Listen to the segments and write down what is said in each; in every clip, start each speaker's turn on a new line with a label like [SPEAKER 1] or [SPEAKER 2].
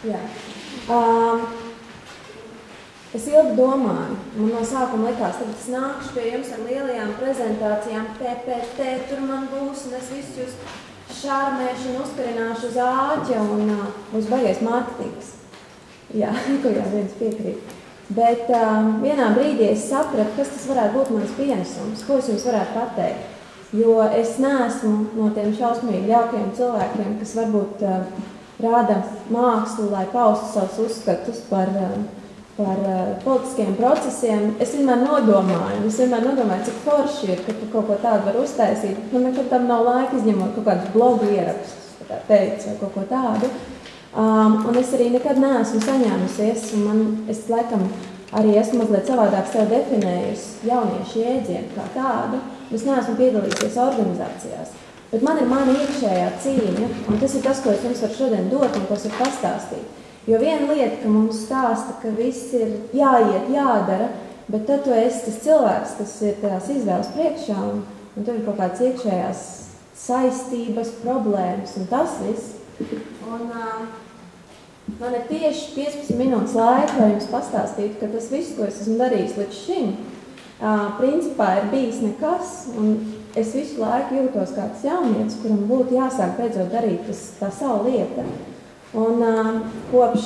[SPEAKER 1] Jā. Es ilgi domāju, man no sākuma likās, tad es nākšu pie jums ar lielajām prezentācijām, PPT, tur man būs, un es visu jūs šārmēšu un uzkarināšu uz āķa, un būs baigais mārketings. Jā, kur jau viens piekrīt. Bet vienā brīdī es sapratu, kas tas varētu būt mans pienesums, ko es jums varētu pateikt. Jo es neesmu no tiem šausmīgi jaukajiem cilvēkiem, kas varbūt rāda mākslu, lai paustu savus uzskatus par politiskiem procesiem. Es vienmēr nodomāju, cik forši ir, ka tu kaut ko tādu var uztaisīt. Man nekad tam nav laika izņemot kaut kādus blogu ierakstus, tā teikt, vai kaut ko tādu. Un es arī nekad neesmu saņēmusies, un es laikam arī esmu mazliet savādāk sev definējusi jauniešu jēdzienu kā tādu. Es neesmu piedalījusies organizācijās. Bet man ir mana iekšējā cīņa, un tas ir tas, ko es jums varu šodien dot un ko es varu pastāstīt. Jo viena lieta, ka mums stāsta, ka viss ir jāiet, jādara, bet tad tu esi tas cilvēks, kas ir tās izvēles priekšā, un tur ir kaut kādas iekšējās saistības, problēmas, un tas viss. Un man ir tieši 15 minūtes laika, lai jums pastāstītu, ka tas viss, ko es esmu darījis līdz šim, principā ir bijis nekas, un es visu laiku jūtos kā tas jaunietis, kuram būtu jāsāk beidzot darīt tā savu lieta. Un kopš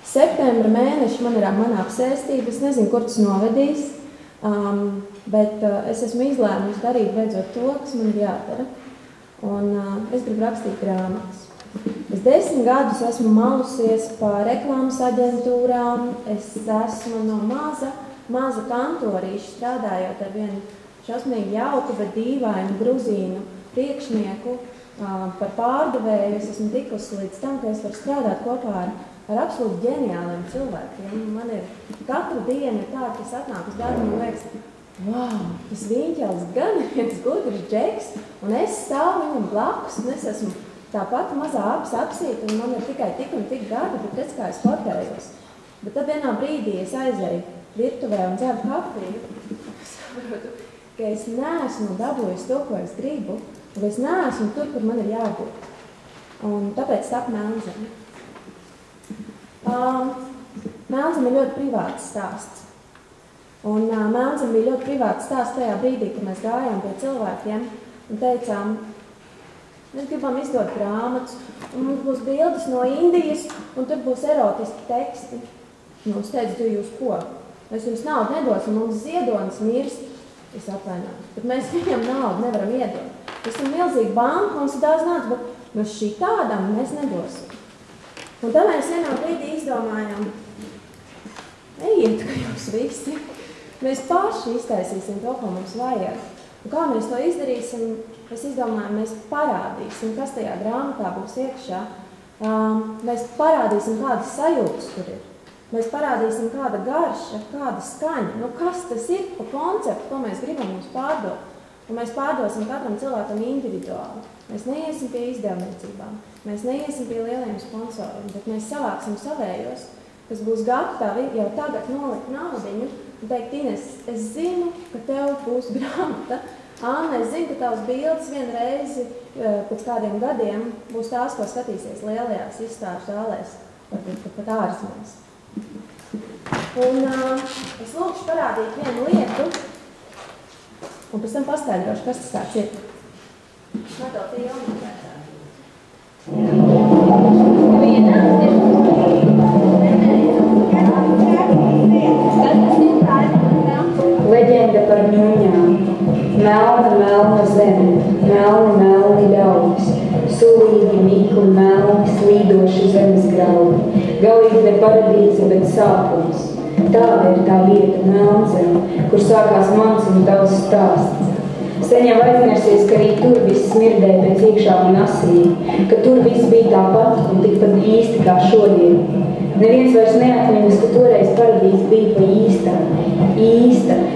[SPEAKER 1] septembra mēneša man ir mana apsēstība, es nezinu, kur tas novedīs, bet es esmu izlēmusi darīt beidzot to, kas man ir jādara. Un es gribu rakstīt grāmatas. Es 10 gadus esmu malusies pa reklāmas aģentūrām, es esmu no maza kantorīša strādājot ar vienu šausmīgi jauku, bet dīvainu gruzīnu priekšnieku par pārdevēju. Es esmu tikusi līdz tam, ka es varu strādāt kopā ar absolūti ģeniāliem cilvēkiem. Man ir katru dienu ir tā, ka es atnāku uz darbu un liekas, wow, tas Viņķels gan ir viens gudrs džeks, un es stāvu viņam blakus, un es esmu tāpat mazā apsīta, un man ir tikai tik un tik gadi, bet redz, kā es fotējos. Bet tad vienā brīdī es aizēju virtuvē un dzeru kafiju, saprotu, ka es neesmu dabūjusi to, ko es gribu, un es neesmu tur, kur man ir jābūt. Un tāpēc tap Melnzeme. Melnzeme ir ļoti privāts stāsts. Un Melnzeme bija ļoti privāts stāsts tajā brīdī, kad mēs gājām pie cilvēkiem un teicām, mēs gribam izdot grāmatas, un mums būs bildes no Indijas, un tur būs erotiski teksti. Nu, es teicu, jūs ko? Mēs jums naudu nedosim, mums ziedonis mirst. Es atvainojos, bet mēs viņam naudu nevaram iedot. Mēs esam milzīgi banka, mums ir daudz naudas, bet šī tādam mēs nedosim. Un tā mēs vienā brīdī izdomājām, ejiet, ka jūs visi. Mēs paši iztaisīsim to, ko mums vajag. Un kā mēs to izdarīsim, mēs izdomājam, mēs parādīsim, kas tajā grāmatā būs iekšā. Mēs parādīsim, kādas sajūtas tur ir. Mēs parādīsim, kāda garša, kāda skaņa, kas tas ir pa konceptu, ko mēs gribam mums pārdot. Un mēs pārdosim katram cilvēkam individuāli. Mēs neiesim pie izdevniecībām, mēs neiesim pie lieliem sponsoriem, bet mēs savāksim savējos, kas būs gatavi jau tagad nolikt naudiņu un teikt, Ines, es zinu, ka tev būs grāmata. Anna, es zinu, ka tavs bildes vienreizi pēc kādiem gadiem būs tās, ko skatīsies lielajās izstāžu zālēs, varbūt pat ārzemēs. Un es lūkšu parādīt vienu lietu, un pēc tam paskaidrošu, kas tas tāds ir. Man to filmu vajadzētu.
[SPEAKER 2] Leģenda par ņuņām. Melna zeme, melni ļaudis, sulīgi, mikli, melni, slīdoši zemes graudi. Galīgi ne paradīze, bet sākums. Tāda ir tā vieta Melnzeme, kur sākās mans un tavs stāsts. Sen jau aizmirsies, ka arī tur viss smirdēja pēc iekšām un asīm, ka tur viss bija tāpat un tikpat īsti kā šodien. Neviens vairs neatminas, ka toreiz paradīze bija pa īsta,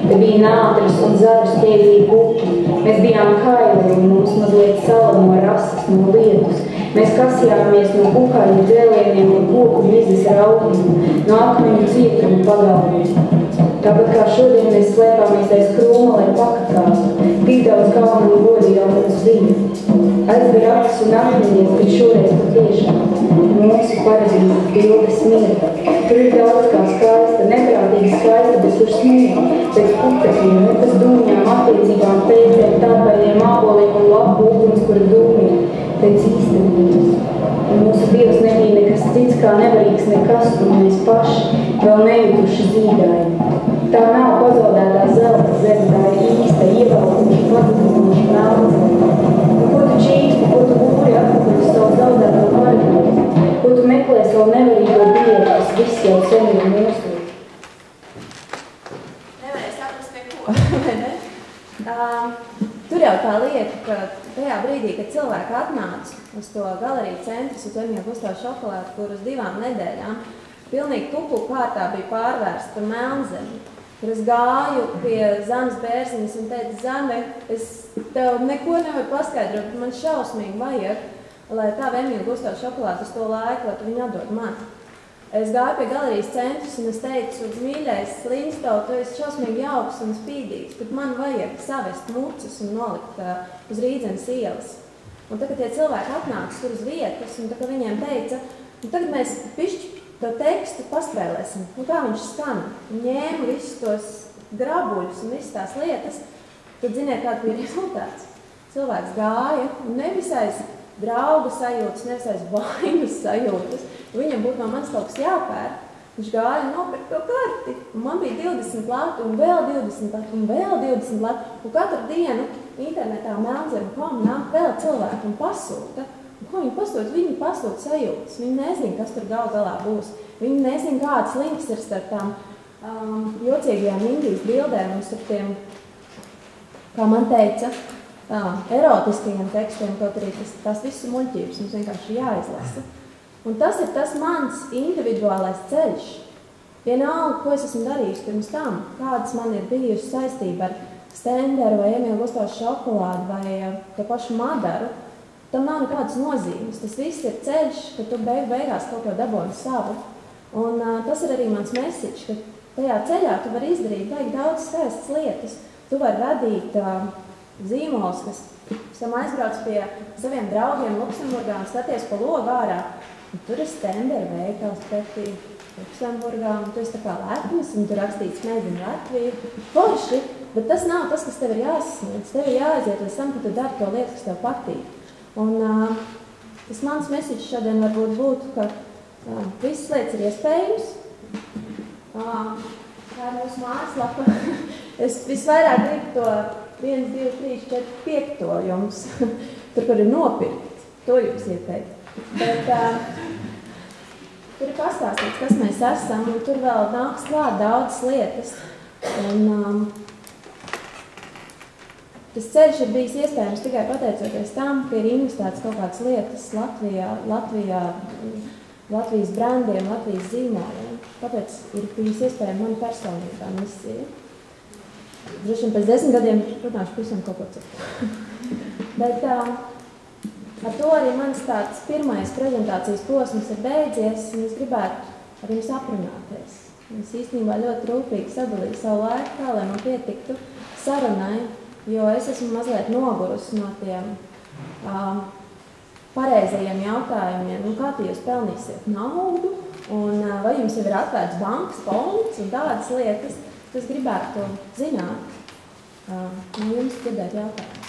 [SPEAKER 2] ka bija nātris un zarus ķēzīgi kuki. Mēs bijām kaili un mums mazliet sala no rasas, no lietus. Mēs kasījāmies no kukaiņu dzēlieniem un koku vizes raudiem, no akmeņu cietumu pagalviem. Tāpat kā šodien mēs slēpāmies aiz krūma, lai pakakātu. Tik daudz kalnu un godi jau mums bija. Aizver acis un atminies, bet šoreiz patiešām mūsu paradīzes bildes mirda. Tur ir daudz kā skaista, neprātīgi skaista, bet tur smīga, pēc putekļiem, nepas dūmjām, attiecībām, pēciem, tāpējiem, āboliem un lapu ugums, kura dūmiem, pēc īstenības. Un mūsu Dievs nebija nekas cits, kā nevarīgs nekas, un mēs paši vēl nejutuši zīdāji. Tā nav pazaudētā zelta zeme, tā ir īsta, ievelkuši, pazudinoši melna. Ko tu čīsti, ko tu gūri atpakaļ uz savu zaudēto paradīzi? Ko tu meklē savu nevarīgo Dievu, kas viss jau sen ir mūsu?
[SPEAKER 1] Nevarēja saprast, pie ko, vai ne? Tur jau tā lieta, ka tajā brīdī, kad cilvēki atnāca uz to galeriju centrus, uz Emīla Gustavs šokolādi, kur uz 2 nedēļām pilnīgi kuku kārtā bija pārvērsta par melnzemi. Kur es gāju pie Zanes Bērziņas un teicu, Zane, es tev neko nevaru paskaidrot, bet man šausmīgi vajag, lai tā Emīla Gustavs šokolādi uz to laiku, lai tu viņu atdod man. Es gāju pie galerijas centrus un es teicu, mīļais, Linstov, tu esi šausmīgi jauks un spīdīgs, bet man vajag savest mucas un nolikt uz Rīdzenes ielas. Un tagad tie cilvēki atnāca tur uz vietas un tagad viņiem teica, tagad mēs pišķi to tekstu paspēlēsim, un kā viņš skan. Ņēmu visus tos grabuļus un visas tās lietas, tad ziniet, kāda bija rezultāts. Cilvēks gāja un nevis aiz draugu sajūtas, nevis aiz vainas sajūtas. Viņam būtu no manis kaut kas jāpēr. Viņš gāja un nopirka to karti. Un man bija 20 lati un vēl 20 lati un vēl 20 lati. Un katru dienu internetā melnzeme.com nāk vēl cilvēki un pasūta. Un ko viņi pasūta? Viņi pasūta sajūtas. Viņi nezina, kas tur galā būs. Viņi nezina, kāds links ir starp tām jocīgajām Indijas bildēm un starp tiem, kā man teica, erotiskajiem tekstiem, kaut arī tās visu muļķības mums vienkārši jāizlasa. Un tas ir tas mans individuālais ceļš. Vienalga, ko es esmu darījis pirms tam, kādas man ir bijusi saistība ar Stenderu vai Emīla Gustavs šokolādi vai to pašu Madaru, tam nav nekādas nozīmes. Tas viss ir ceļš, ka tu beigās kaut ko daboni savu. Un tas ir arī mans message, ka tajā ceļā tu vari izdarīt baigi daudz skaistas lietas. Tu vari radīt zīmolus, kas tam aizbrauc pie saviem draugiem Luksemburgā un skaties pa logu ārā. Un tur ir Stendera veikals pretī Luksemburgā, un tu esi tā kā lepnis, un tur rakstīts Made in Latviju. Forši, bet tas nav tas, kas tev ir jāsasniedz. Tev ir jāaiziet līdz tam, ka tu dari to lietu, kas tev patīk. Un tas mans message šodien varbūt būtu, ka visas lietas ir iespējams. Tā ir mūsu mājaslapa. Es visvairāk gribu to 1, 2, 3, 4, 5 jums, tur, kur ir nopirkt. To jums ieteikt. Bet tur ir pastāstīts, kas mēs esam, un tur vēl nāks klāt daudzas lietas. Un tas ceļš ir bijis iespējams tikai pateicoties tam, ka ir investēts kaut kādas lietas Latvijas brandiem, Latvijas zīmoliem. Tāpēc ir bijis iespējama mana personīgā misija. Droši vien pēc 10 gadiem runāšu pavisam kaut ko citu. Bet ar to arī mans tāds pirmais prezentācijas posms ir beidzies, un es gribētu ar jums aprunāties. Es īstenībā ļoti rūpīgi sadalīju savu laiku tā, lai man pietiktu sarunai, jo es esmu mazliet nogurusi no tiem pareizajiem jautājumiem, kā jūs pelnīsiet naudu, un vai jums jau ir atvērts bankas konts un tādas lietas, kas gribētu zināt. Jums dzirdēt jautājumu.